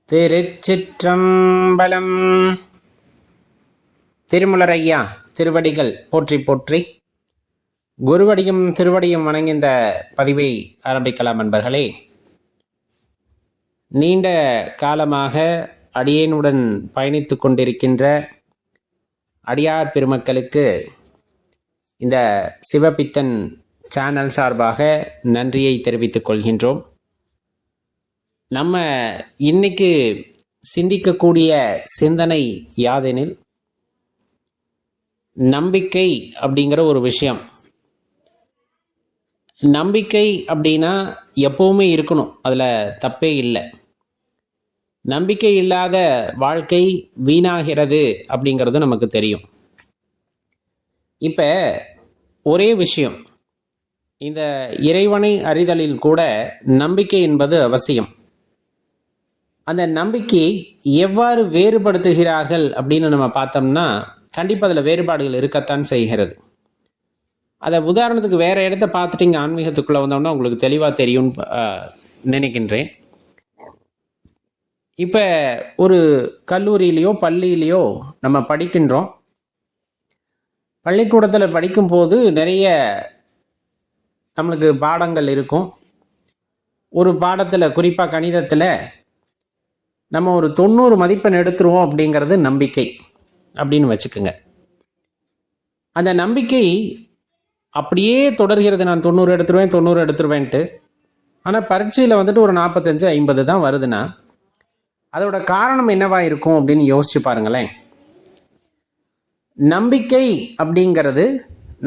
திருச்சிற்றம்பலம். திருமலர் ஐயா திருவடிகள் போற்றி போற்றி. குருவடியும் திருவடியும் வணங்கி இந்த பதிவை ஆரம்பிக்கலாம். நண்பர்களே, நீண்ட காலமாக அடியேனுடன் பயணித்து கொண்டிருக்கின்ற அடியார் பெருமக்களுக்கு இந்த சிவபித்தன் சேனல் சார்பாக நன்றியை தெரிவித்துக் கொள்கின்றோம். நம்ம இன்னைக்கு சிந்திக்கக்கூடிய சிந்தனை யாதெனில், நம்பிக்கை அப்படிங்கிற ஒரு விஷயம். நம்பிக்கை அப்படின்னா எப்பவுமே இருக்கணும், அதில் தப்பே இல்லை. நம்பிக்கை இல்லாத வாழ்க்கை வீணாகிறது அப்படிங்கிறது நமக்கு தெரியும். இப்போ ஒரே விஷயம், இந்த இறைவனை அறிதலில் கூட நம்பிக்கை என்பது அவசியம். அந்த நம்பிக்கையை எவ்வாறு வேறுபடுத்துகிறார்கள் அப்படின்னு நம்ம பார்த்தோம்னா, கண்டிப்பாக அதில் வேறுபாடுகள் இருக்கத்தான் செய்கிறது. அதை உதாரணத்துக்கு வேறு இடத்த பார்த்துட்டு இங்கே ஆன்மீகத்துக்குள்ளே வந்தோம்னா உங்களுக்கு தெளிவாக தெரியும்னு நினைக்கின்றேன். இப்போ ஒரு கல்லூரியிலையோ பள்ளியிலையோ நம்ம படிக்கின்றோம். பள்ளிக்கூடத்தில் படிக்கும்போது நிறைய நம்மளுக்கு பாடங்கள் இருக்கும். ஒரு பாடத்தில், குறிப்பாக கணிதத்தில், நம்ம ஒரு 90 மதிப்பெண் எடுத்துருவோம் அப்படிங்கிறது நம்பிக்கை அப்படின்னு வச்சுக்கோங்க. அந்த நம்பிக்கை அப்படியே தொடர்கிறது. நான் 90 எடுத்துருவேன்ட்டு. ஆனால் பரீட்சையில் வந்துட்டு ஒரு 45-50 தான் வருதுன்னா அதோட காரணம் என்னவா இருக்கும் அப்படின்னு யோசிச்சு பாருங்களேன். நம்பிக்கை அப்படிங்கிறது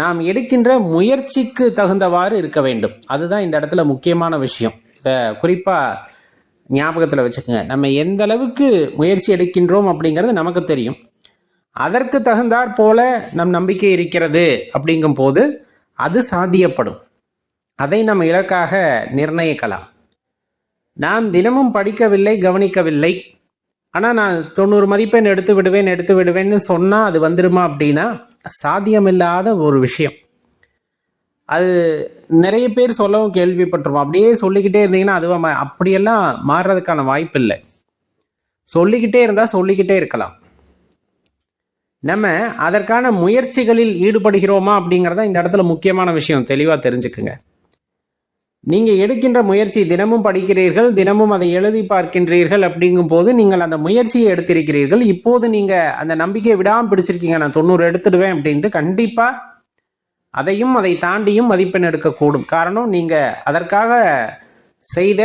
நாம் எடுக்கின்ற முயற்சிக்கு தகுந்தவாறு இருக்க வேண்டும். அதுதான் இந்த இடத்துல முக்கியமான விஷயம். இதை குறிப்பாக ஞாபகத்தில் வச்சுக்கோங்க. நம்ம எந்த அளவுக்கு முயற்சி எடுக்கின்றோம் அப்படிங்கிறது நமக்கு தெரியும். அதற்கு தகுந்தாற் போல நம் நம்பிக்கை இருக்கிறது அப்படிங்கும் போது அது சாத்தியப்படும். அதை நம்ம இலக்காக நிர்ணயிக்கலாம். நாம் தினமும் படிக்கவில்லை, கவனிக்கவில்லை, ஆனால் நான் 90 மதிப்பெண் எடுத்து விடுவேன்னு சொன்னால் அது வந்துடுமா அப்படின்னா சாத்தியமில்லாத ஒரு விஷயம். அது நிறைய பேர் சொல்லவும் கேள்விப்பட்டிருப்போம். அப்படியே சொல்லிக்கிட்டே இருந்தீங்கன்னா அதுவும் அப்படியெல்லாம் மாறுறதுக்கான வாய்ப்பு இல்லை. சொல்லிக்கிட்டே இருந்தால் சொல்லிக்கிட்டே இருக்கலாம். நம்ம அதற்கான முயற்சிகளில் ஈடுபடுகிறோமா அப்படிங்கிறத இந்த இடத்துல முக்கியமான விஷயம். தெளிவாக தெரிஞ்சுக்குங்க. நீங்கள் எடுக்கின்ற முயற்சி, தினமும் படிக்கிறீர்கள், தினமும் அதை எழுதி பார்க்கின்றீர்கள் அப்படிங்கும் போது நீங்கள் அந்த முயற்சியை எடுத்திருக்கிறீர்கள். இப்போது நீங்கள் அந்த நம்பிக்கையை விடாமல் பிடிச்சிருக்கீங்க, நான் 90 எடுத்துடுவேன் அப்படின்ட்டு. கண்டிப்பாக அதையும் அதை தாண்டியும் மதிப்பெண் எடுக்கக்கூடும். காரணம், நீங்கள் அதற்காக செய்த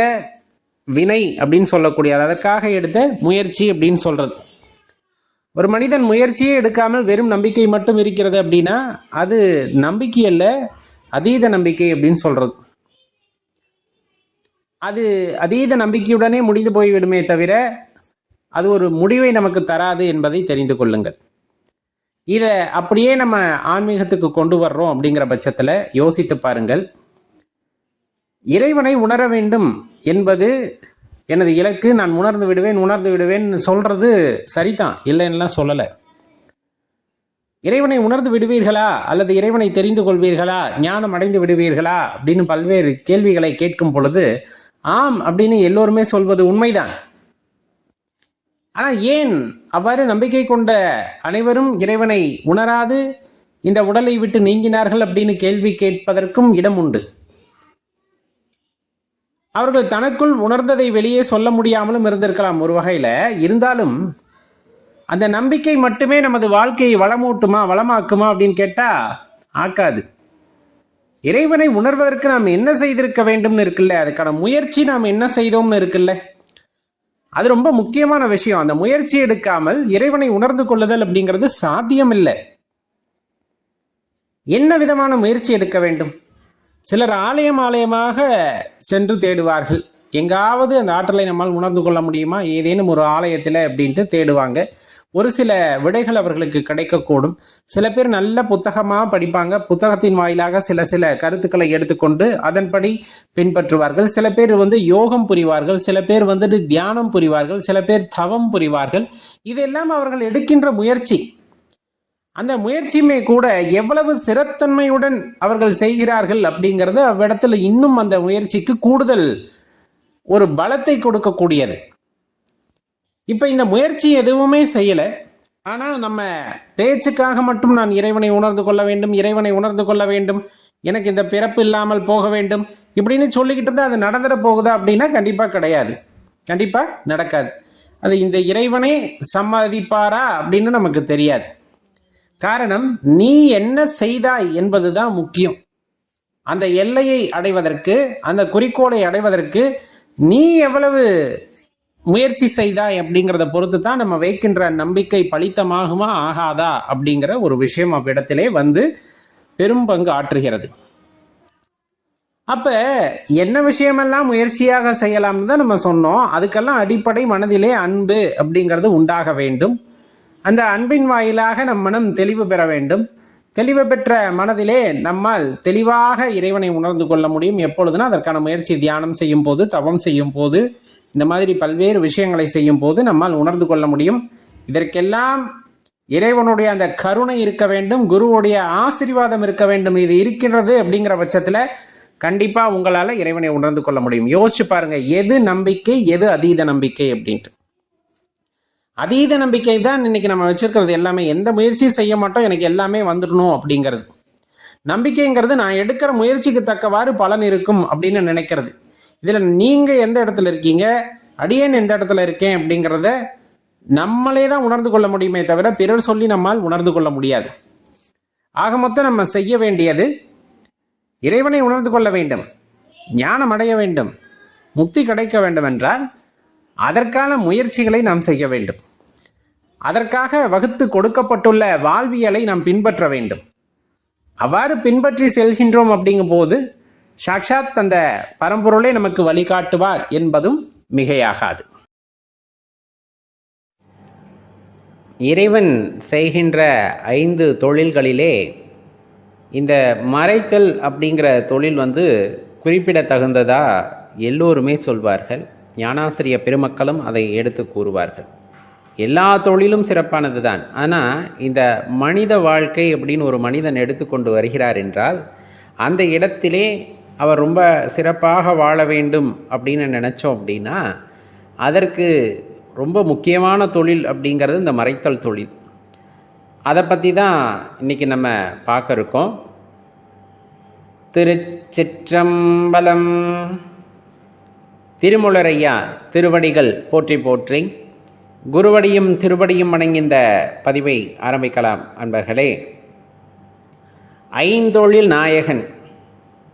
வினை அப்படின்னு சொல்லக்கூடிய, அதற்காக எடுத்த முயற்சி அப்படின்னு சொல்கிறது. ஒரு மனிதன் முயற்சியே எடுக்காமல் வெறும் நம்பிக்கை மட்டும் இருக்கிறது அப்படின்னா அது நம்பிக்கை அல்ல, அதீத நம்பிக்கை அப்படின்னு சொல்கிறது. அது அதீத நம்பிக்கையுடனே முடிந்து போய்விடுமே தவிர அது ஒரு முடிவை நமக்கு தராது என்பதை தெரிந்து கொள்ளுங்கள். இதை அப்படியே நம்ம ஆன்மீகத்துக்கு கொண்டு வர்றோம் அப்படிங்கிற பட்சத்தில் யோசித்து பாருங்கள். இறைவனை உணர வேண்டும் என்பது எனது இலக்கு. நான் உணர்ந்து விடுவேன் சொல்றது சரிதான், இல்லைன்னா சொல்லலை. இறைவனை உணர்ந்து விடுவீர்களா அல்லது இறைவனை தெரிந்து கொள்வீர்களா, ஞானம் அடைந்து விடுவீர்களா அப்படின்னு பல்வேறு கேள்விகளை கேட்கும் பொழுது ஆம் அப்படின்னு எல்லோருமே சொல்வது உண்மைதான். ஆனால் ஏன் அவ்வாறு நம்பிக்கை கொண்ட அனைவரும் இறைவனை உணராது இந்த உடலை விட்டு நீங்கினார்கள் அப்படின்னு கேள்வி கேட்பதற்கும் இடம் உண்டு. அவர்கள் தனக்குள் உணர்ந்ததை வெளியே சொல்ல முடியாமலும் இருந்திருக்கலாம் ஒரு வகையில். இருந்தாலும் அந்த நம்பிக்கை மட்டுமே நமது வாழ்க்கையை வளமாக்குமா அப்படின்னு கேட்டால் ஆக்காது. இறைவனை உணர்வதற்கு நாம் என்ன செய்திருக்க வேண்டும்னு இருக்குல்ல, அதுக்கான முயற்சி நாம் என்ன செய்தோம்னு இருக்குல்ல, அது ரொம்ப முக்கியமான விஷயம். அந்த முயற்சி எடுக்காமல் இறைவனை உணர்ந்து கொள்ளுதல் அப்படிங்கிறது சாத்தியம் இல்லை. என்ன விதமான முயற்சி எடுக்க வேண்டும்? சிலர் ஆலயமாக சென்று தேடுவார்கள். எங்காவது அந்த ஆற்றலை நம்மால் உணர்ந்து கொள்ள முடியுமா, ஏதேனும் ஒரு ஆலயத்தில் அப்படின்ட்டு தேடுவாங்க. ஒரு சில விடைகள் அவர்களுக்கு கிடைக்கக்கூடும். சில பேர் நல்ல புத்தகமாக படிப்பாங்க. புத்தகத்தின் வாயிலாக சில கருத்துக்களை எடுத்துக்கொண்டு அதன்படி பின்பற்றுவார்கள். சில பேர் யோகம் புரிவார்கள், சில பேர் தியானம் புரிவார்கள், சில பேர் தவம் புரிவார்கள். இதெல்லாம் அவர்கள் எடுக்கின்ற முயற்சி. அந்த முயற்சியுமே கூட எவ்வளவு சிறத்தன்மையுடன் அவர்கள் செய்கிறார்கள் அப்படிங்கிறது அவ்விடத்தில் இன்னும் அந்த முயற்சிக்கு கூடுதல் ஒரு பலத்தை கொடுக்கக்கூடியது. இப்போ இந்த முயற்சி எதுவுமே செய்யலை, ஆனால் நம்ம பேச்சுக்காக மட்டும் நான் இறைவனை உணர்ந்து கொள்ள வேண்டும், இறைவனை உணர்ந்து கொள்ள வேண்டும், எனக்கு இந்த பிறப்பு இல்லாமல் போக வேண்டும் இப்படின்னு சொல்லிக்கிட்டு இருந்தால் அது நடந்துட போகுதா அப்படின்னா கண்டிப்பாக கிடையாது, கண்டிப்பாக நடக்காது. அது இந்த இறைவனே சம்மதிப்பாரா அப்படின்னு நமக்கு தெரியாது. காரணம், நீ என்ன செய்தாய் என்பது தான் முக்கியம். அந்த எல்லையை அடைவதற்கு, அந்த குறிக்கோளை அடைவதற்கு நீ எவ்வளவு முயற்சி செய்தாய் அப்படிங்கிறத பொறுத்து தான் நம்ம வைக்கின்ற நம்பிக்கை பலித்தமாகுமா ஆகாதா அப்படிங்கிற ஒரு விஷயம் அவ்விடத்திலே வந்து பெரும் பங்கு ஆற்றுகிறது. அப்ப என்ன விஷயமெல்லாம் முயற்சியாக செய்யலாம்னு தான் நம்ம சொன்னோம். அதுக்கெல்லாம் அடிப்படை மனதிலே அன்பு அப்படிங்கிறது உண்டாக வேண்டும். அந்த அன்பின் வாயிலாக நம் மனம் தெளிவு பெற வேண்டும். தெளிவு பெற்ற மனதிலே நம்மால் தெளிவாக இறைவனை உணர்ந்து கொள்ள முடியும். எப்பொழுதுனா அதற்கான முயற்சி தியானம் செய்யும் போது, தவம் செய்யும் போது, இந்த மாதிரி பல்வேறு விஷயங்களை செய்யும் போது நம்மால் உணர்ந்து கொள்ள முடியும். இதற்கெல்லாம் இறைவனுடைய அந்த கருணை இருக்க வேண்டும், குருவுடைய ஆசீர்வாதம் இருக்க வேண்டும். இது இருக்கின்றது அப்படிங்கிற பட்சத்தில் கண்டிப்பாக உங்களால் இறைவனை உணர்ந்து கொள்ள முடியும். யோசிச்சு பாருங்க, எது நம்பிக்கை, எது அதீத நம்பிக்கை அப்படின்ட்டு. அதீத நம்பிக்கை தான் இன்னைக்கு நம்ம வச்சிருக்கிறது எல்லாமே. எந்த முயற்சியும் செய்ய மாட்டோம், எனக்கு எல்லாமே வந்துடணும் அப்படிங்கிறது. நம்பிக்கைங்கிறது நான் எடுக்கிற முயற்சிக்கு தக்கவாறு பலன் இருக்கும் அப்படின்னு நினைக்கிறது. இதில் நீங்கள் எந்த இடத்துல இருக்கீங்க, அடியேன் எந்த இடத்துல இருக்கேன் அப்படிங்கிறத நம்மளே தான் உணர்ந்து கொள்ள முடியுமே தவிர பிறர் சொல்லி நம்மால் உணர்ந்து கொள்ள முடியாது. ஆக மொத்தம் நம்ம செய்ய வேண்டியது இறைவனை உணர்ந்து கொள்ள வேண்டும், ஞானம் அடைய வேண்டும், முக்தி கிடைக்க வேண்டும் என்றால் அதற்கான முயற்சிகளை நாம் செய்ய வேண்டும். அதற்காக வகுத்து கொடுக்கப்பட்டுள்ள வாழ்வியலை நாம் பின்பற்ற வேண்டும். அவ்வாறு பின்பற்றி செல்கின்றோம் அப்படிங்கும் போது சாக்ஷாத் அந்த பரம்பொருளை நமக்கு வழிகாட்டுவார் என்பதும் மிகையாகாது. இறைவன் செய்கின்ற 5 தொழில்களிலே இந்த மறைத்தல் அப்படிங்கிற தொழில் குறிப்பிடத்தகுந்ததா எல்லோருமே சொல்வார்கள். ஞானாசிரிய பெருமக்களும் அதை எடுத்து கூறுவார்கள். எல்லா தொழிலும் சிறப்பானது தான். ஆனால் இந்த மனித வாழ்க்கை அப்படின்னு ஒரு மனிதன் எடுத்துக்கொண்டு வருகிறார் என்றால் அந்த இடத்திலே அவர் ரொம்ப சிறப்பாக வாழ வேண்டும் அப்படின்னு நினச்சோம் அப்படின்னா அதற்கு ரொம்ப முக்கியமான தொழில் அப்படிங்கிறது இந்த மறைத்தல் தொழில். அதை பற்றி தான் இன்றைக்கி நம்ம பார்க்க இருக்கோம். திருச்சிற்றம்பலம். திருமுலரையா திருவடிகள் போற்றி போற்றி. குருவடியும் திருவடியும் வணங்கின்ற பதிவை ஆரம்பிக்கலாம் அன்பர்களே. 5 நாயகன்,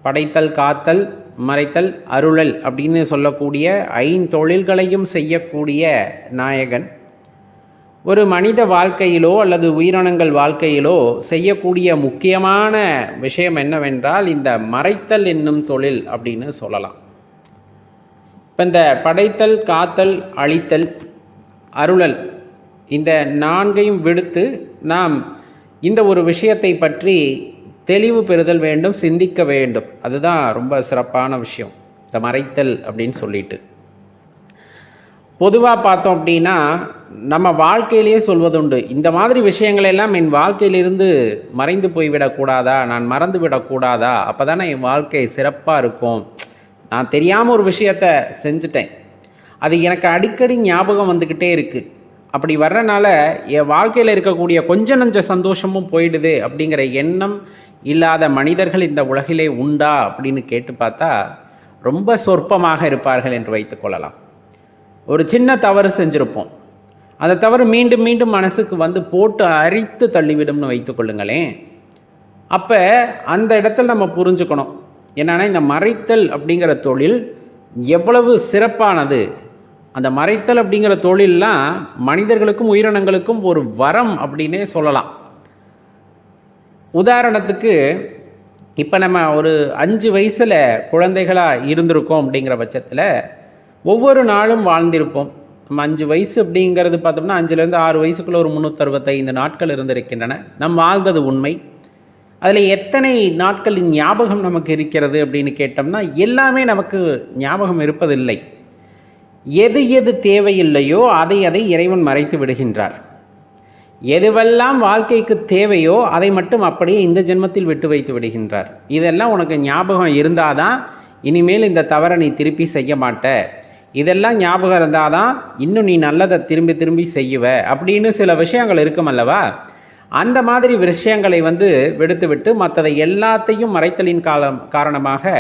படைத்தல், காத்தல், மறைத்தல், அருளல் அப்படின்னு சொல்லக்கூடிய 5 தொழில்களையும் செய்யக்கூடிய நாயகன் ஒரு மனித வாழ்க்கையிலோ அல்லது உயிரினங்கள் வாழ்க்கையிலோ செய்யக்கூடிய முக்கியமான விஷயம் என்னவென்றால் இந்த மறைத்தல் என்னும் தொழில் அப்படின்னு சொல்லலாம். இப்போ இந்த படைத்தல், காத்தல், அழித்தல், அருளல் இந்த 4ஐயும் விடுத்து நாம் இந்த ஒரு விஷயத்தை பற்றி தெளிவு பெறுதல் வேண்டும், சிந்திக்க வேண்டும். அதுதான் ரொம்ப சிறப்பான விஷயம் இந்த மறைத்தல் அப்படின்னு சொல்லிட்டு. பொதுவாக பார்த்தோம் அப்படின்னா நம்ம வாழ்க்கையிலேயே சொல்வதுண்டு, இந்த மாதிரி விஷயங்களெல்லாம் என் வாழ்க்கையிலிருந்து மறைந்து போய்விடக்கூடாதா, நான் மறந்து விடக்கூடாதா, அப்போ தானே என் வாழ்க்கை சிறப்பாக இருக்கும். நான் தெரியாமல் ஒரு விஷயத்தை செஞ்சுட்டேன், அது எனக்கு அடிக்கடி ஞாபகம் வந்துக்கிட்டே இருக்குது. அப்படி வர்றனால என் வாழ்க்கையில் இருக்கக்கூடிய கொஞ்ச நஞ்ச சந்தோஷமும் போயிடுது அப்படிங்கிற எண்ணம் இல்லாத மனிதர்கள் இந்த உலகிலே உண்டா அப்படின்னு கேட்டு பார்த்தா ரொம்ப சொற்பமாக இருப்பார்கள் என்று வைத்துக்கொள்ளலாம். ஒரு சின்ன தவறு செஞ்சுருப்போம், அந்த தவறு மீண்டும் மீண்டும் மனசுக்கு போட்டு அரித்து தள்ளிவிடும்னு வைத்துக்கொள்ளுங்களேன். அப்போ அந்த இடத்துல நம்ம புரிஞ்சுக்கணும் என்னன்னா இந்த மறைத்தல் அப்படிங்கிற தொழில் எவ்வளவு சிறப்பானது. அந்த மறைத்தல் அப்படிங்கிற தொழிலெலாம் மனிதர்களுக்கும் உயிரினங்களுக்கும் ஒரு வரம் அப்படின்னே சொல்லலாம். உதாரணத்துக்கு இப்போ நம்ம ஒரு 5 வயசில் குழந்தைகளாக இருந்திருக்கோம் அப்படிங்கிற பட்சத்தில் ஒவ்வொரு நாளும் வாழ்ந்திருப்போம். நம்ம 5 வயசு அப்படிங்கிறது பார்த்தோம்னா 5லேருந்து 6 வயசுக்குள்ள ஒரு 365 நாட்கள் இருந்திருக்கின்றன. நம் வாழ்ந்தது உண்மை. அதில் எத்தனை நாட்களின் ஞாபகம் நமக்கு இருக்கிறது அப்படின்னு கேட்டோம்னா எல்லாமே நமக்கு ஞாபகம் இருப்பதில்லை. எது எது தேவையில்லையோ அதை இறைவன் மறைத்து விடுகின்றார். எதுவெல்லாம் வாழ்க்கைக்கு தேவையோ அதை மட்டும் அப்படியே இந்த ஜென்மத்தில் விட்டு வைத்து விடுகின்றார். இதெல்லாம் உனக்கு ஞாபகம் இருந்தாதான் இனிமேல் இந்த தவறை நீ திருப்பி செய்ய மாட்ட, இதெல்லாம் ஞாபகம் இருந்தால் தான் இன்னும் நீ நல்லதை திரும்பி திரும்பி செய்யுவ அப்படின்னு சில விஷயங்கள் இருக்கும் அல்லவா. அந்த மாதிரி விஷயங்களை விடுத்துவிட்டு மற்றதை எல்லாத்தையும் மறைத்தலின் காரணமாக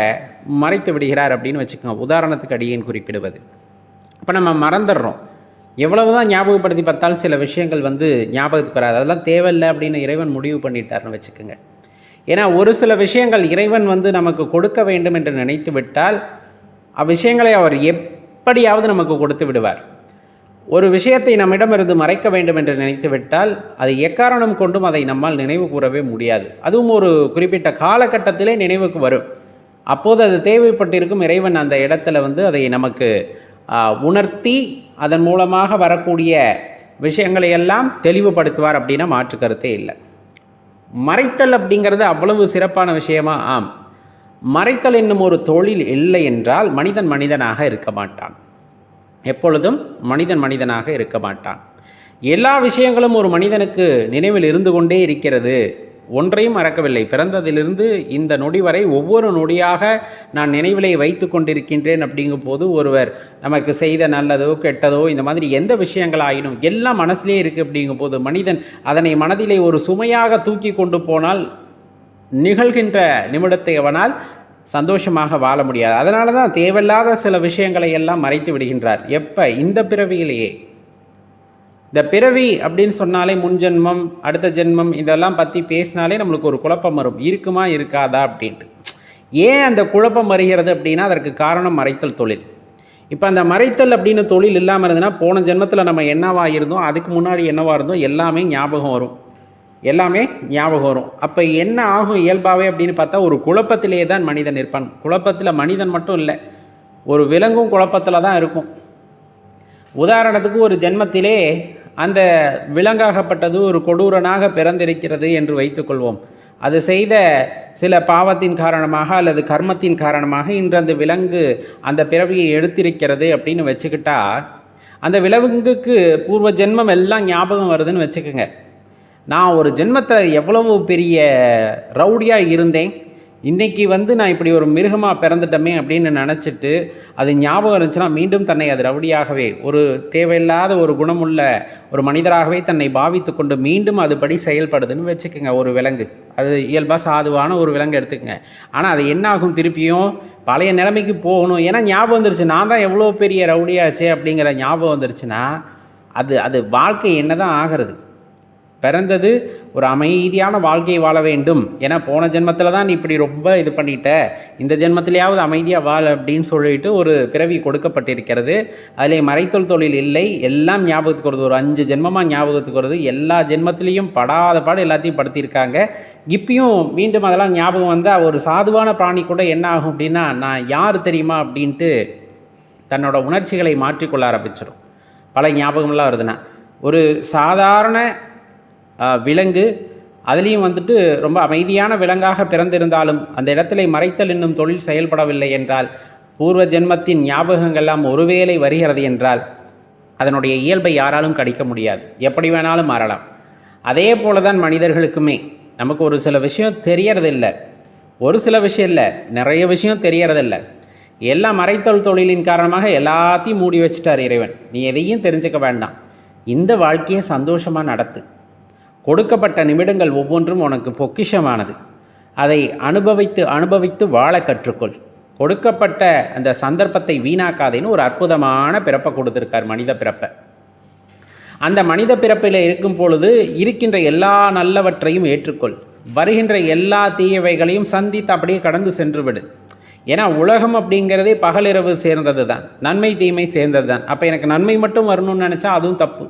மறைத்து விடுகிறார் அப்படின்னு வச்சுக்கோங்க. உதாரணத்துக்கு அடியேன் குறிப்பிடுவது, இப்போ நம்ம மறந்துடுறோம். எவ்வளவுதான் ஞாபகப்படுத்தி பார்த்தாலும் சில விஷயங்கள் ஞாபகத்துக்கு வராது. அதெல்லாம் தேவையில்லை அப்படின்னு இறைவன் முடிவு பண்ணிட்டார்னு வச்சுக்கோங்க. ஏன்னா ஒரு சில விஷயங்கள் இறைவன் நமக்கு கொடுக்க வேண்டும் என்று நினைத்து விட்டால் அவ்விஷயங்களை அவர் எப்படியாவது நமக்கு கொடுத்து விடுவார். ஒரு விஷயத்தை நம்மிடமிருந்து மறைக்க வேண்டும் என்று நினைத்து விட்டால் அதை எக்காரணம் கொண்டும் அதை நம்மால் நினைவு கூறவே முடியாது. அதுவும் ஒரு குறிப்பிட்ட காலகட்டத்திலே நினைவுக்கு வரும். அப்போது அது தேவைப்பட்டிருக்கும். இறைவன் அந்த இடத்துல அதை நமக்கு உணர்த்தி அதன் மூலமாக வரக்கூடிய விஷயங்களை எல்லாம் தெளிவுபடுத்துவார் அப்படின்னா மாற்று கருத்தே இல்லை. மறைத்தல் அப்படிங்கிறது அவ்வளவு சிறப்பான விஷயமா? ஆம். மறைத்தல் என்னும் ஒரு தொழில் இல்லை என்றால் மனிதன் மனிதனாக இருக்க மாட்டான். எப்பொழுதும் மனிதனாக இருக்க மாட்டான். எல்லா விஷயங்களும் ஒரு மனிதனுக்கு நினைவில் இருந்து கொண்டே இருக்கிறது. ஒன்றையும் மறக்கவில்லை. பிறந்ததிலிருந்து இந்த நொடி வரை ஒவ்வொரு நொடியாக நான் நினைவிலே வைத்து கொண்டிருக்கின்றேன். அப்படிங்கும் போது ஒருவர் நமக்கு செய்த நல்லதோ கெட்டதோ இந்த மாதிரி எந்த விஷயங்களாயினும் எல்லாம் மனசிலே இருக்குது. அப்படிங்கும் போது மனிதன் அதனை மனதிலே ஒரு சுமையாக தூக்கி கொண்டு போனால் நிகழ்கின்ற நிமிடத்தை அவனால் சந்தோஷமாக வாழ முடியாது. அதனால தான் தேவையில்லாத சில விஷயங்களை எல்லாம் மறைத்து விடுகின்றார். எப்போ? இந்த பிறவியிலேயே. இந்த பிறவி அப்படின்னு சொன்னாலே முன்ஜென்மம் அடுத்த ஜென்மம் இதெல்லாம் பற்றி பேசினாலே நம்மளுக்கு ஒரு குழப்பம் வரும். இருக்குமா இருக்காதா அப்படின்ட்டு. ஏன் அந்த குழப்பம் வருகிறது அப்படின்னா அதற்கு காரணம் மறைத்தல் தொழில். இப்போ அந்த மறைத்தல் அப்படின்னு தொழில் இல்லாமல் இருந்ததுன்னா போன ஜென்மத்தில் நம்ம என்னவா இருந்தோம், அதுக்கு முன்னாடி என்னவா இருந்தோம் எல்லாமே ஞாபகம் வரும். அப்போ என்ன ஆகும் இயல்பாகவே அப்படின்னு பார்த்தா ஒரு குழப்பத்திலே தான் மனிதன் இருப்பான். குழப்பத்தில் மனிதன் மட்டும் இல்லை, ஒரு விலங்கும் குழப்பத்தில் தான் இருக்கும். உதாரணத்துக்கு ஒரு ஜென்மத்திலே அந்த விலங்காகப்பட்டது ஒரு கொடூரனாக பிறந்திருக்கிறது என்று வைத்துக்கொள்வோம். அது செய்த சில பாவத்தின் காரணமாக அல்லது கர்மத்தின் காரணமாக இன்று அந்த விலங்கு அந்த பிறவியை எடுத்திருக்கிறது அப்படின்னு வச்சுக்கிட்டா அந்த விலங்குக்கு பூர்வ ஜென்மம் எல்லாம் ஞாபகம் வருதுன்னு வச்சுக்கோங்க. நான் ஒரு ஜென்மத்தில் எவ்வளவு பெரிய ரவுடியாக இருந்தேன், இன்றைக்கி நான் இப்படி ஒரு மிருகமாக பிறந்துட்டோமே அப்படின்னு நினச்சிட்டு அது ஞாபகம் இருந்துச்சுன்னா மீண்டும் தன்னை அது ரவுடியாகவே ஒரு தேவையில்லாத ஒரு குணமுள்ள ஒரு மனிதராகவே தன்னை பாவித்து கொண்டு மீண்டும் அதுபடி செயல்படுதுன்னு வச்சுக்கோங்க. ஒரு விலங்கு அது இயல்பாக சாதுவான ஒரு விலங்கு எடுத்துக்கங்க. ஆனால் அது என்ன ஆகும், திருப்பியும் பழைய நிலைமைக்கு போகணும். ஏன்னா ஞாபகம் வந்துருச்சு, நான் தான் எவ்வளோ பெரிய ரவுடியாச்சே அப்படிங்கிற ஞாபகம் வந்துருச்சுன்னா அது வாழ்க்கை என்ன தான் ஆகிறது? பிறந்தது ஒரு அமைதியான வாழ்க்கையை வாழ வேண்டும். ஏன்னா போன ஜென்மத்தில் தான் நீ இப்படி ரொம்ப இது பண்ணிட்ட, இந்த ஜென்மத்திலேயாவது அமைதியாக வாழ அப்படின்னு சொல்லிட்டு ஒரு பிறவி கொடுக்கப்பட்டிருக்கிறது. அதிலே மறைத்தல் தொழில் இல்லை, எல்லாம் ஞாபகத்துக்கு வருது. ஒரு 5 ஜென்மமாக ஞாபகத்துக்கு வருது. எல்லா ஜென்மத்திலையும் படாத பாடு எல்லாத்தையும் படுத்தியிருக்காங்க. இப்பயும் மீண்டும் அதெல்லாம் ஞாபகம் வந்தால் ஒரு சாதுவான பிராணி கூட என்ன ஆகும் அப்படின்னா நான் யார் தெரியுமா அப்படின்ட்டு தன்னோட உணர்ச்சிகளை மாற்றிக்கொள்ள ஆரம்பிச்சிடும். பல ஞாபகம்லாம் வருதுன்னா ஒரு சாதாரண விலங்கு அதுலேயும் ரொம்ப அமைதியான விலங்காக பிறந்திருந்தாலும் அந்த இடத்துல மறைத்தல் என்னும் தொழில் செயல்படவில்லை என்றால் பூர்வ ஜென்மத்தின் ஞாபகங்கள்லாம் ஒருவேளை வருகிறது என்றால் அதனுடைய இயல்பை யாராலும் கடிக்க முடியாது, எப்படி வேணாலும் மாறலாம். அதே போல தான் மனிதர்களுக்குமே நமக்கு ஒரு சில விஷயம் தெரியறதில்லை, ஒரு சில விஷயம் இல்லை நிறைய விஷயம் தெரியறதில்லை. எல்லாம் மறைத்தல் தொழிலின் காரணமாக எல்லாத்தையும் மூடி வச்சுட்டார் இறைவன். நீ எதையும் தெரிஞ்சுக்க வேண்டாம், இந்த வாழ்க்கையை சந்தோஷமாக நடத்து. கொடுக்கப்பட்ட நிமிடங்கள் ஒவ்வொன்றும் உனக்கு பொக்கிஷமானது. அதை அனுபவித்து வாழ கற்றுக்கொள். கொடுக்கப்பட்ட அந்த சந்தர்ப்பத்தை வீணாக்காதேன்னு ஒரு அற்புதமான பிறப்பை கொடுத்துருக்கார், மனித பிறப்பை. அந்த மனித பிறப்பில் இருக்கும் பொழுது இருக்கின்ற எல்லா நல்லவற்றையும் ஏற்றுக்கொள். வருகின்ற எல்லா தீயவைகளையும் சந்தித்து அப்படியே கடந்து சென்று விடு. ஏன்னா உலகம் அப்படிங்கிறதே பகலிரவு சேர்ந்தது தான், நன்மை தீமை சேர்ந்தது தான். அப்போ எனக்கு நன்மை மட்டும் வரணும்னு நினச்சா அதுவும் தப்பு,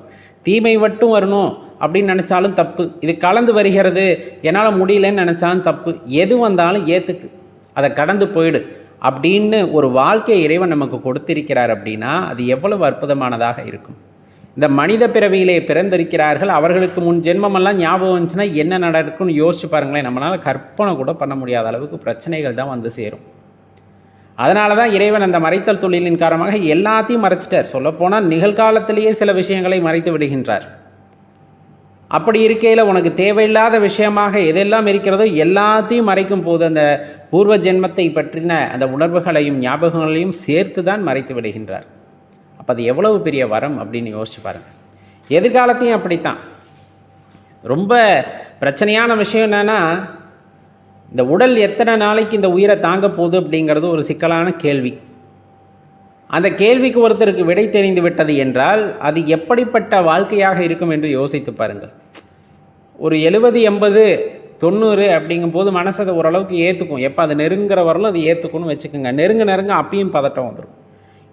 தீமை மட்டும் வரணும் அப்படின்னு நினச்சாலும் தப்பு, இது கலந்து வருகிறது என்னால் முடியலன்னு நினச்சாலும் தப்பு. எது வந்தாலும் ஏற்றுக்கு, அதை கடந்து போயிடு அப்படின்னு ஒரு வாழ்க்கையை இறைவன் நமக்கு கொடுத்திருக்கிறார். அப்படின்னா அது எவ்வளவு அற்புதமானதாக இருக்கும். இந்த மனித பிறவியிலே பிறந்திருக்கிறார்கள், அவர்களுக்கு முன் ஜென்மமெல்லாம் ஞாபகம் வந்துச்சுன்னா என்ன நடக்கும்னு யோசிச்சு பாருங்களேன். நம்மளால் கற்பனை கூட பண்ண முடியாத அளவுக்கு பிரச்சனைகள் தான் சேரும். அதனால தான் இறைவன் அந்த மறைத்தல் தொழிலின் காரணமாக எல்லாத்தையும் மறைச்சிட்டார். சொல்லப்போனால் நிகழ்காலத்திலேயே சில விஷயங்களை மறைத்து விடுகின்றார். அப்படி இருக்கையில் உனக்கு தேவையில்லாத விஷயமாக எதெல்லாம் இருக்கிறதோ எல்லாத்தையும் மறைக்கும் போது அந்த பூர்வ ஜென்மத்தை பற்றின அந்த உணர்வுகளையும் ஞாபகங்களையும் சேர்த்து தான் மறைத்து விடுகின்றார். அப்போ அது எவ்வளவு பெரிய வரம் அப்படின்னு யோசிச்சு பாருங்கள். எதிர்காலத்தையும் அப்படித்தான். ரொம்ப பிரச்சனையான விஷயம் என்னென்னா, இந்த உடல் எத்தனை நாளைக்கு இந்த உயிரை தாங்க போகுது அப்படிங்கிறது ஒரு சிக்கலான கேள்வி. அந்த கேள்விக்கு ஒருத்தருக்கு விடை தெரிந்து விட்டது என்றால் அது எப்படிப்பட்ட வாழ்க்கையாக இருக்கும் என்று யோசித்து பாருங்கள். ஒரு 70, 80, 90 அப்படிங்கும்போது மனசு அதை ஓரளவுக்கு ஏற்றுக்கும். எப்போ அது நெருங்குற வரலும் அது ஏற்றுக்கும்னு வச்சுக்கோங்க. நெருங்க அப்பயும் பதட்டம் வந்துடும்.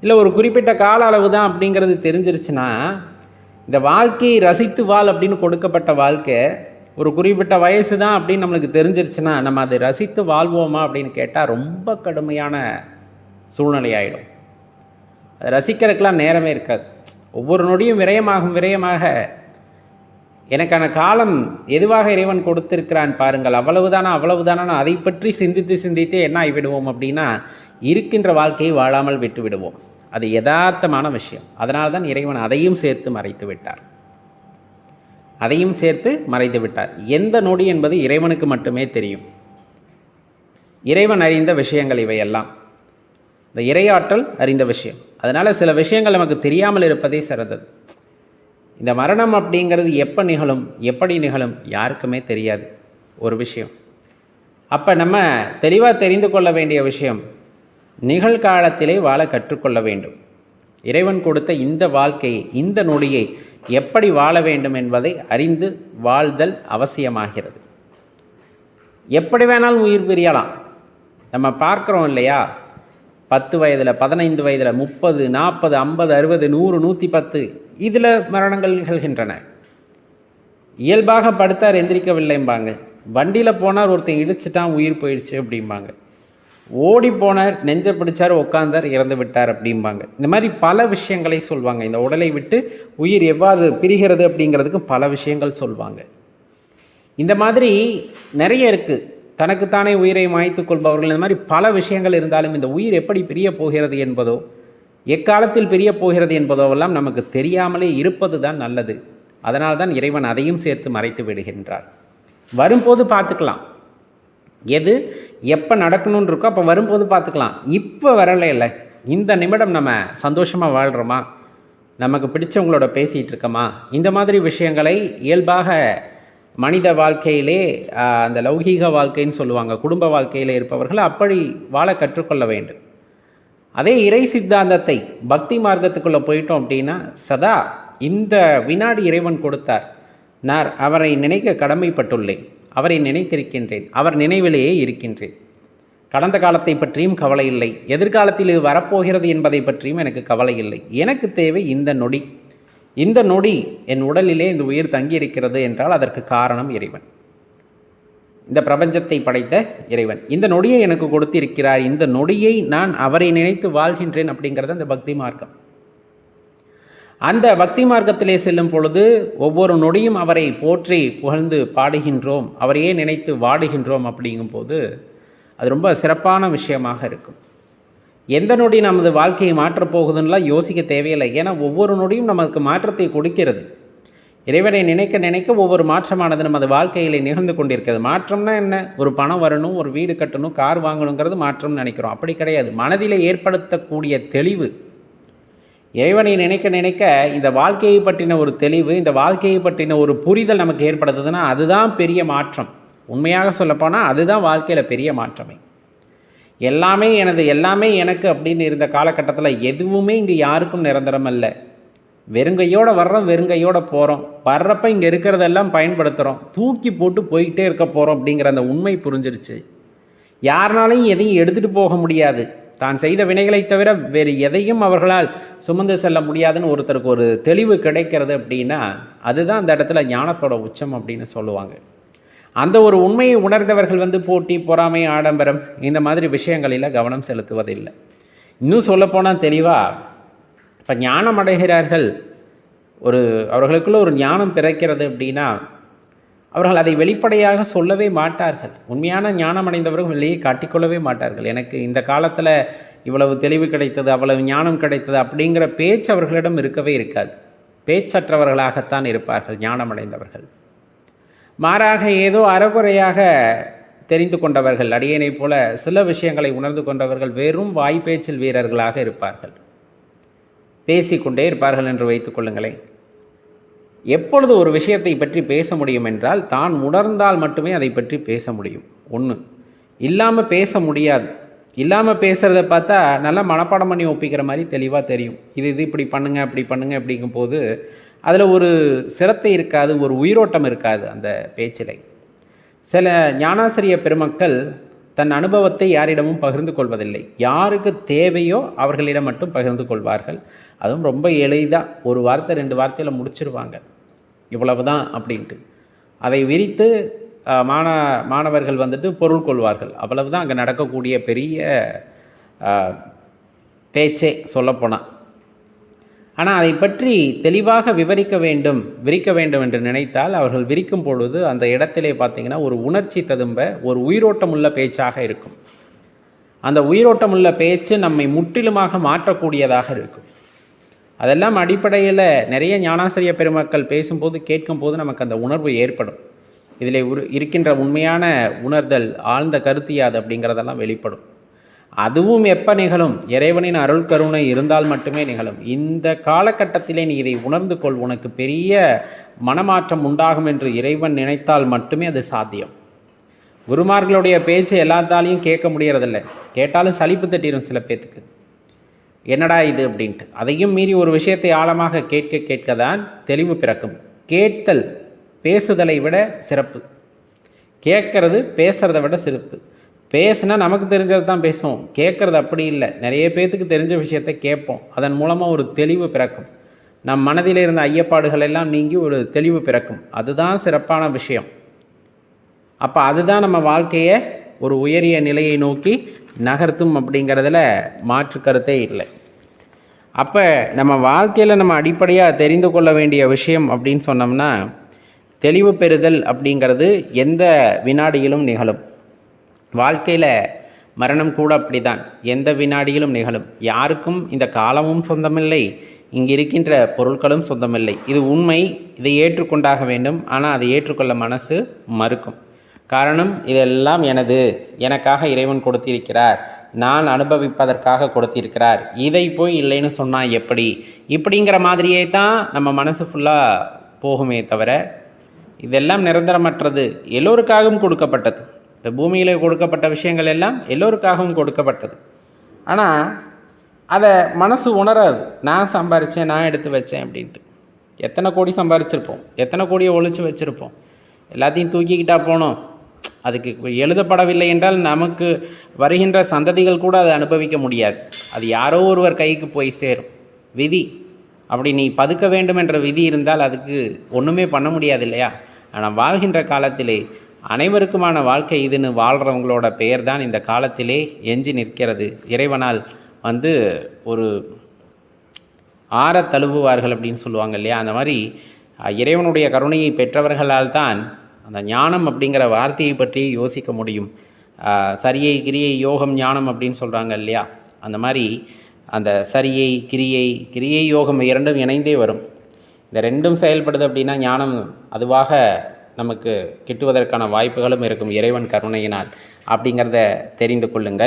இல்லை ஒரு குறிப்பிட்ட கால அளவு தான் அப்படிங்கிறது தெரிஞ்சிருச்சுன்னா, இந்த வாழ்க்கையை ரசித்து வாழ் அப்படின்னு கொடுக்கப்பட்ட வாழ்க்கை ஒரு குறிப்பிட்ட வயசு தான் அப்படின்னு நம்மளுக்கு தெரிஞ்சிருச்சுன்னா, நம்ம அதை ரசித்து வாழ்வோமா அப்படின்னு கேட்டால் ரொம்ப கடுமையான சூழ்நிலை ஆகிடும். அதை ரசிக்கிறதுக்கெலாம் நேரமே இருக்காது. ஒவ்வொரு நொடியும் விரயமாக எனக்கான காலம் எதுவாக இறைவன் கொடுத்திருக்கிறான் பாருங்கள், அவ்வளவுதானா அதை பற்றி சிந்தித்து என்ன ஆகிவிடுவோம் அப்படின்னா, இருக்கின்ற வாழ்க்கையை வாழாமல் விட்டு விடுவோம். அது யதார்த்தமான விஷயம். அதனால தான் இறைவன் அதையும் சேர்த்து மறைத்து விட்டார். எந்த நொடி என்பது இறைவனுக்கு மட்டுமே தெரியும். இறைவன் அறிந்த விஷயங்கள் இவையெல்லாம், இந்த இறையாற்றல் அறிந்த விஷயம். அதனால் சில விஷயங்கள் நமக்கு தெரியாமல் இருப்பதே சிறந்தது. இந்த மரணம் அப்படிங்கிறது எப்போ நிகழும், எப்படி நிகழும் யாருக்குமே தெரியாது ஒரு விஷயம். அப்போ நம்ம தெளிவாக தெரிந்து கொள்ள வேண்டிய விஷயம், நிகழ்காலத்திலே வாழ கற்றுக்கொள்ள வேண்டும். இறைவன் கொடுத்த இந்த வாழ்க்கையை, இந்த நொடியை எப்படி வாழ வேண்டும் என்பதை அறிந்து வாழ்தல் அவசியமாகிறது. எப்படி வேணாலும் உயிர் பிரியலாம். நம்ம பார்க்குறோம் இல்லையா, 10 வயதில், 15 வயதில், 30, 40, 50, 60, 100, 110 இதில் மரணங்கள் நிகழ்கின்றன. இயல்பாக படுத்தார் எந்திரிக்கவில்லைம்பாங்க. வண்டியில் போனார், ஒருத்தன் இடிச்சிட்டான், உயிர் போயிடுச்சு அப்படிம்பாங்க. ஓடி போனார், நெஞ்சை பிடிச்சார், உட்கார்ந்தார், இறந்து விட்டார் அப்படிம்பாங்க. இந்த மாதிரி பல விஷயங்களை சொல்லுவாங்க. இந்த உடலை விட்டு உயிர் எவ்வாறு பிரிகிறது அப்படிங்கிறதுக்கு பல விஷயங்கள் சொல்லுவாங்க. இந்த மாதிரி நிறைய இருக்குது. தனக்குத்தானே உயிரை மாய்த்து கொள்பவர்கள், இந்த மாதிரி பல விஷயங்கள் இருந்தாலும் இந்த உயிர் எப்படி பிரிய போகிறது என்பதோ, எக்காலத்தில் பிரிய போகிறது என்பதோவெல்லாம் நமக்கு தெரியாமலே இருப்பது தான் நல்லது. அதனால்தான் இறைவன் அதையும் சேர்த்து மறைத்து விடுகின்றார். வரும்போது பார்த்துக்கலாம், எது எப்போ நடக்கணும்னு இருக்கோ அப்போ வரும்போது பார்த்துக்கலாம். இப்போ வரலை இல்லை, இந்த நிமிடம் நம்ம சந்தோஷமாக வாழ்கிறோமா, நமக்கு பிடிச்சவங்களோட பேசிகிட்டு இருக்கோமா, இந்த மாதிரி விஷயங்களை இயல்பாக மனித வாழ்க்கையிலே, அந்த லௌகீக வாழ்க்கைன்னு சொல்லுவாங்க, குடும்ப வாழ்க்கையில் இருப்பவர்கள் அப்படி வாழ கற்றுக்கொள்ள வேண்டும். அதே இறை சித்தாந்தத்தை, பக்தி மார்க்கத்துக்குள்ளே போயிட்டோம் அப்படின்னா, சதா இந்த வினாடி இறைவன் கொடுத்தார், நான் அவரை நினைக்க கடமைப்பட்டுள்ளேன், அவரை நினைத்திருக்கின்றேன், அவர் நினைவிலேயே இருக்கின்றேன். கடந்த காலத்தை பற்றியும் கவலை இல்லை, எதிர்காலத்தில் இது வரப்போகிறது என்பதை பற்றியும் எனக்கு கவலை இல்லை. எனக்கு தேவை இந்த நொடி. இந்த நொடி என் உடலிலே இந்த உயிர் தங்கியிருக்கிறது என்றால் அதற்கு காரணம் இறைவன், இந்த பிரபஞ்சத்தை படைத்த இறைவன். இந்த நொடியை எனக்கு கொடுத்திருக்கிறார், இந்த நொடியை நான் அவரை நினைத்து வாழ்கின்றேன் அப்படிங்கிறது அந்த பக்தி மார்க்கம். அந்த பக்தி மார்க்கத்திலே செல்லும் பொழுது ஒவ்வொரு நொடியும் அவரை போற்றி புகழ்ந்து பாடுகின்றோம், அவரையே நினைத்து வாடுகின்றோம். அப்படிங்கும்போது அது ரொம்ப சிறப்பான விஷயமாக இருக்கும். எந்த நொடி நமது வாழ்க்கையை மாற்றப் போகுதுன்னெலாம் யோசிக்க தேவையில்லை. ஏன்னா ஒவ்வொரு நொடியும் நமக்கு மாற்றத்தை கொடுக்கிறது. இறைவனை நினைக்க ஒவ்வொரு மாற்றமானது நமது வாழ்க்கையில் நிகழ்ந்து கொண்டிருக்கிறது. மாற்றம்னா என்ன? ஒரு பணம் வரணும், ஒரு வீடு கட்டணும், கார் வாங்கணுங்கிறது மாற்றம்னு நினைக்கிறோம். அப்படி கிடையாது. மனதில் ஏற்படுத்தக்கூடிய தெளிவு, இறைவனை நினைக்க இந்த வாழ்க்கையை பற்றின ஒரு தெளிவு, இந்த வாழ்க்கையை பற்றின ஒரு புரிதல் நமக்கு ஏற்படுத்துதுன்னா அதுதான் பெரிய மாற்றம். உண்மையாக சொல்லப்போனால் அதுதான் வாழ்க்கையில் பெரிய மாற்றமே. எல்லாமே எனது, எல்லாமே எனக்கு அப்படின்னு இருந்த காலகட்டத்தில் எதுவுமே இங்கே யாருக்கும் நிரந்தரம் அல்ல. வெறுங்கையோடு வர்றோம், வெறுங்கையோடு போகிறோம். வர்றப்ப இங்கே இருக்கிறதெல்லாம் பயன்படுத்துகிறோம், தூக்கி போட்டு போய்கிட்டே இருக்க போகிறோம் அப்படிங்கிற அந்த உண்மை புரிஞ்சிருச்சு. யாருனாலையும் எதையும் எடுத்துகிட்டு போக முடியாது. தான் செய்த வினைகளை தவிர வேறு எதையும் அவர்களால் சுமந்து செல்ல முடியாதுன்னு ஒருத்தருக்கு ஒரு தெளிவு கிடைக்கிறது அப்படின்னா அதுதான் அந்த இடத்துல ஞானத்தோட உச்சம் அப்படின்னு சொல்லுவாங்க. அந்த ஒரு உண்மையை உணர்ந்தவர்கள் போட்டி, பொறாமை, ஆடம்பரம் இந்த மாதிரி விஷயங்களில் கவனம் செலுத்துவதில்லை. இன்னும் சொல்லப்போனால் தெளிவாக இப்போ ஞானம் அடைகிறார்கள், அவர்களுக்குள்ள ஒரு ஞானம் பிறக்கிறது அப்படின்னா அவர்கள் அதை வெளிப்படையாக சொல்லவே மாட்டார்கள். உண்மையான ஞானம் அடைந்தவர்கள் வெளியே காட்டிக்கொள்ளவே மாட்டார்கள். எனக்கு இந்த காலத்தில் இவ்வளவு தெளிவு கிடைத்தது, அவ்வளவு ஞானம் கிடைத்தது அப்படிங்கிற பேச்சு அவர்களிடம் இருக்கவே இருக்காது. பேச்சற்றவர்களாகத்தான் இருப்பார்கள் ஞானம் அடைந்தவர்கள். மாறாக ஏதோ அறகுறையாக தெரிந்து கொண்டவர்கள், அடியேனை போல சில விஷயங்களை உணர்ந்து கொண்டவர்கள் வெறும் வாய்ப்பேச்சில் வீரர்களாக இருப்பார்கள். பேசிக்கொண்டே இருப்பார்கள் என்று வைத்துக் கொள்ளுங்களேன். எப்பொழுது ஒரு விஷயத்தை பற்றி பேச முடியும் என்றால் தான் உணர்ந்தால் மட்டுமே அதை பற்றி பேச முடியும். ஒன்று, இல்லாமல் பேச முடியாது. இல்லாமல் பேசுகிறத பார்த்தா நல்லா மனப்பாடம் பண்ணி ஒப்பிக்கிற மாதிரி தெளிவாக தெரியும். இது இப்படி பண்ணுங்க அப்படி பண்ணுங்க அப்படிங்கும்போது அதில் ஒரு சிரத்தை இருக்காது, ஒரு உயிரோட்டம் இருக்காது அந்த பேச்சிலை. சில ஞானாசிரிய பெருமக்கள் தன் அனுபவத்தை யாரிடமும் பகிர்ந்து கொள்வதில்லை. யாருக்கு தேவையோ அவர்களிடம் மட்டும் பகிர்ந்து கொள்வார்கள். அதுவும் ரொம்ப எளிதாக ஒரு வார்த்தை 2 வார்த்தையில் முடிச்சிருவாங்க, இவ்வளவு தான் அப்படின்ட்டு. அதை விரித்து மாணவர்கள் வந்துட்டு பொருள் கொள்வார்கள். அவ்வளவு தான் அங்கே நடக்கக்கூடிய பெரிய பேச்சே சொல்லப்போனால். ஆனால் அதை பற்றி தெளிவாக விரிக்க வேண்டும் என்று நினைத்தால் அவர்கள் விரிக்கும் பொழுது அந்த இடத்திலே பார்த்திங்கன்னா ஒரு உணர்ச்சி ததும்ப ஒரு உயிரோட்டம் உள்ள பேச்சாக இருக்கும். அந்த உயிரோட்டம் உள்ள பேச்சு நம்மை முற்றிலுமாக மாற்றக்கூடியதாக இருக்கும். அதெல்லாம் அடிப்படையில் நிறைய ஞானாசிரிய பெருமக்கள் பேசும்போது கேட்கும்போது நமக்கு அந்த உணர்வு ஏற்படும். இதில் இருக்கின்ற உண்மையான உணர்தல், ஆழ்ந்த கருத்தியாது அப்படிங்கிறதெல்லாம் வெளிப்படும். அதுவும் எப்போ நிகழும்? இறைவனின் அருள் கருணை இருந்தால் மட்டுமே நிகழும். இந்த காலகட்டத்திலே நீ இதை உணர்ந்து கொள், உனக்கு பெரிய மனமாற்றம் உண்டாகும் என்று இறைவன் நினைத்தால் மட்டுமே அது சாத்தியம். குருமார்களுடைய பேச்சு எல்லாத்தாலையும் கேட்க முடியறதில்லை. கேட்டாலும் சலிப்பு தட்டிடும் சில பேத்துக்கு, என்னடா இது அப்படின்ட்டு. அதையும் மீறி ஒரு விஷயத்தை ஆழமாக கேட்க தான் தெளிவு பிறக்கும். கேட்டல் பேசுதலை விட சிறப்பு, கேட்கறது பேசுறதை விட சிறப்பு. பேசுனா நமக்கு தெரிஞ்சது தான் பேசுவோம், கேட்குறது அப்படி இல்லை. நிறைய பேர்த்துக்கு தெரிஞ்ச விஷயத்தை கேட்போம், அதன் மூலமாக ஒரு தெளிவு பிறக்கும். நம் மனதில் இருந்த ஐயப்பாடுகள் எல்லாம் நீங்கி ஒரு தெளிவு பிறக்கும். அதுதான் சிறப்பான விஷயம். அப்போ அதுதான் நம்ம வாழ்க்கையை ஒரு உயரிய நிலையை நோக்கி நகர்த்தும் அப்படிங்கிறதுல மாற்று கருத்தே இல்லை. அப்போ நம்ம வாழ்க்கையில் நம்ம அடிப்படையாக தெரிந்து கொள்ள வேண்டிய விஷயம் அப்படின்னு சொன்னோம்னா, தெளிவு பெறுதல் அப்படிங்கிறது எந்த வினாடியிலும் நிகழும். வாழ்க்கையில் மரணம் கூட அப்படி தான், எந்த வினாடியிலும் நிகழும். யாருக்கும் இந்த காலமும் சொந்தமில்லை, இங்கே இருக்கின்ற பொருட்களும் சொந்தமில்லை. இது உண்மை, இதை ஏற்றுக்கொண்டாக வேண்டும். ஆனால் அதை ஏற்றுக்கொள்ள மனசு மறுக்கும். காரணம், இதெல்லாம் எனக்காக இறைவன் கொடுத்திருக்கிறார், நான் அனுபவிப்பதற்காக கொடுத்திருக்கிறார், இதை போய் இல்லைன்னு சொன்னால் எப்படி, இப்படிங்கிற மாதிரியே தான் நம்ம மனசு ஃபுல்லாக போகுமே தவிர இதெல்லாம் நிரந்தரமற்றது. எல்லோருக்காகவும் கொடுக்கப்பட்டது. இந்த பூமியில் கொடுக்கப்பட்ட விஷயங்கள் எல்லாம் எல்லோருக்காகவும் கொடுக்கப்பட்டது. ஆனால் அதை மனசு உணராது. நான் சம்பாரித்தேன், நான் எடுத்து வச்சேன் அப்படின்ட்டு. எத்தனை கோடி சம்பாரிச்சிருப்போம், எத்தனை கோடியை ஒழிச்சு வச்சுருப்போம், எல்லாத்தையும் தூக்கிக்கிட்டா போனோம். அதுக்கு எழுதப்படவில்லை என்றால் நமக்கு வருகின்ற சந்ததிகள் கூட அதை அனுபவிக்க முடியாது. அது யாரோ ஒருவர் கைக்கு போய் சேரும். விதி அப்படி நீ பதுக்க வேண்டும் என்ற விதி இருந்தால் அதுக்கு ஒன்றுமே பண்ண முடியாது இல்லையா? ஆனால் வாழ்கின்ற காலத்திலே அனைவருக்குமான வாழ்க்கை இதுன்னு வாழ்கிறவங்களோட பெயர் தான் இந்த காலத்திலே எஞ்சி நிற்கிறது. இறைவனால் ஒரு ஆற தழுவுவார்கள் அப்படின்னு சொல்லுவாங்க இல்லையா? அந்த மாதிரி இறைவனுடைய கருணையை பெற்றவர்களால் தான் அந்த ஞானம் அப்படிங்கிற வார்த்தையை பற்றி யோசிக்க முடியும். சரியை கிரியை யோகம் ஞானம் அப்படின்னு சொல்கிறாங்க இல்லையா? அந்த மாதிரி அந்த சரியை கிரியை யோகம் இரண்டும் இணைந்தே வரும். இந்த ரெண்டும் செயல்படுது அப்படின்னா ஞானம் அதுவாக நமக்கு கிட்டுவதற்கான வாய்ப்புகளும் இருக்கும் இறைவன் கருணையினால். அப்படிங்கிறத தெரிந்து கொள்ளுங்கள்.